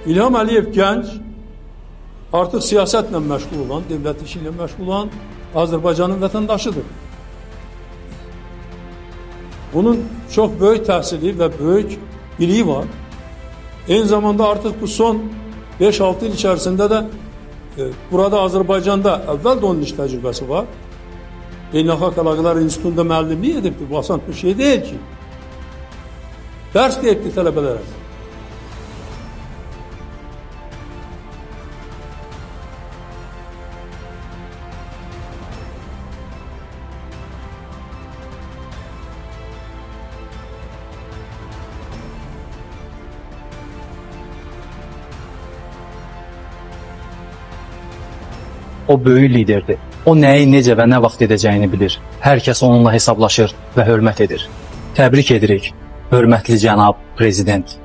İlham Əliyev gənc, artıq siyasətlə məşğul olan, dövlət işi ilə məşğul olan Azərbaycanın vətəndaşıdır. Bunun çox böyük təhsili və böyük biliyi var. Eyni zamanda artıq bu son 5-6 il içərisində də burada Azərbaycanda əvvəl də onun iş təcrübəsi var. Beynəlxalq Əlaqələr İnstitutunda müəllimlik edibdir. Bu asan bir şey deyil ki. Dərs deyibdir tələbələrə. O böyük liderdir. O nəyi, necə və nə vaxt edəcəyini bilir. Hər kəs onunla hesablaşır və hörmət edir. Təbrik edirik, hörmətli cənab prezident.